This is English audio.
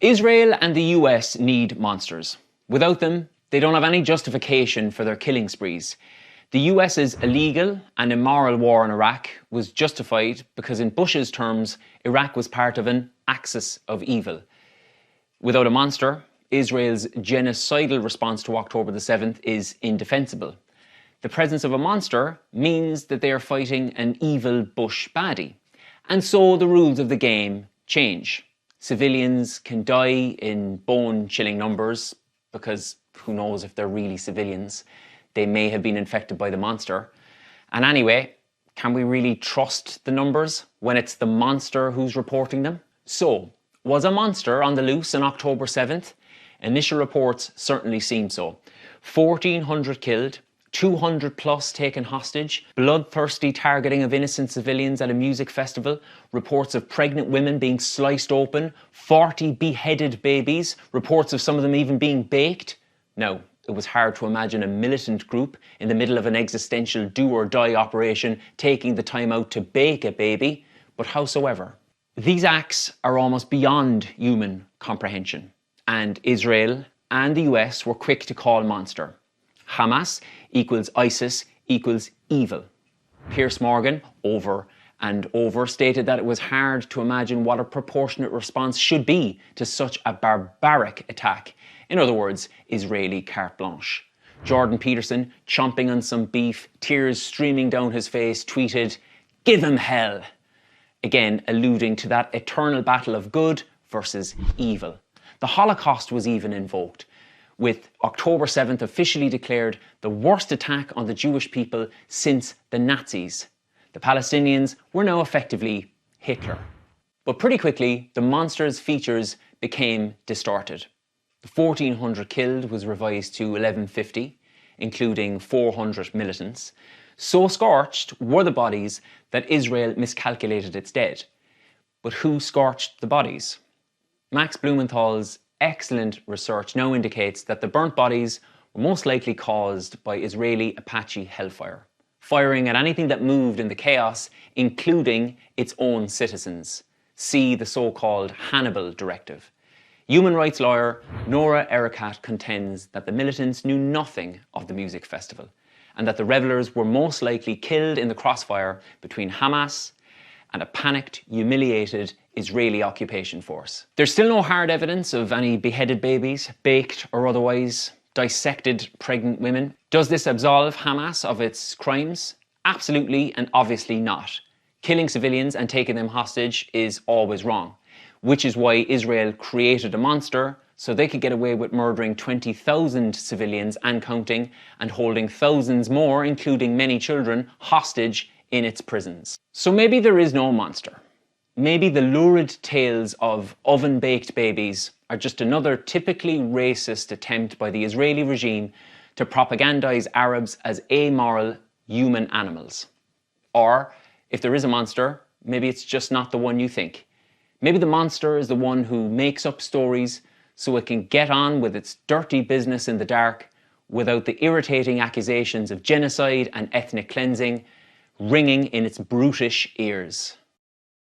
Israel and the US need monsters. Without them, they don't have any justification for their killing sprees. The US's illegal and immoral war in Iraq was justified because in Bush's terms, Iraq was part of an axis of evil. Without a monster, Israel's genocidal response to October the 7th is indefensible. The presence of a monster means that they are fighting an evil Bush baddie. And so the rules of the game change. Civilians can die in bone-chilling numbers because who knows if they're really civilians. They may have been infected by the monster. And anyway, can we really trust the numbers when it's the monster who's reporting them? So, was a monster on the loose on October 7th? Initial reports certainly seem so. 1,400 killed, 200 plus taken hostage, bloodthirsty targeting of innocent civilians at a music festival, reports of pregnant women being sliced open, 40 beheaded babies, reports of some of them even being baked. Now, it was hard to imagine a militant group in the middle of an existential do-or-die operation taking the time out to bake a baby, but howsoever. These acts are almost beyond human comprehension, and Israel and the US were quick to call monster. Hamas equals ISIS equals evil. Piers Morgan, over and over, stated that it was hard to imagine what a proportionate response should be to such a barbaric attack. In other words, Israeli carte blanche. Jordan Peterson, chomping on some beef, tears streaming down his face, tweeted, "Give him hell." Again, alluding to that eternal battle of good versus evil. The Holocaust was even invoked, with October 7th officially declared the worst attack on the Jewish people since the Nazis. The Palestinians were now effectively Hitler. But pretty quickly, the monster's features became distorted. The 1,400 killed was revised to 1,150, including 400 militants. So scorched were the bodies that Israel miscalculated its dead. But who scorched the bodies? Max Blumenthal's excellent research now indicates that the burnt bodies were most likely caused by Israeli Apache hellfire, firing at anything that moved in the chaos, including its own citizens. See the so-called Hannibal Directive. Human rights lawyer Noura Erakat contends that the militants knew nothing of the music festival and that the revelers were most likely killed in the crossfire between Hamas and a panicked, humiliated Israeli occupation force. There's still no hard evidence of any beheaded babies, baked or otherwise, dissected pregnant women. Does this absolve Hamas of its crimes? Absolutely and obviously not. Killing civilians and taking them hostage is always wrong, which is why Israel created a monster so they could get away with murdering 20,000 civilians and counting, and holding thousands more, including many children, hostage in its prisons. So maybe there is no monster. Maybe the lurid tales of oven-baked babies are just another typically racist attempt by the Israeli regime to propagandize Arabs as amoral human animals. Or, if there is a monster, maybe it's just not the one you think. Maybe the monster is the one who makes up stories so it can get on with its dirty business in the dark without the irritating accusations of genocide and ethnic cleansing ringing in its brutish ears.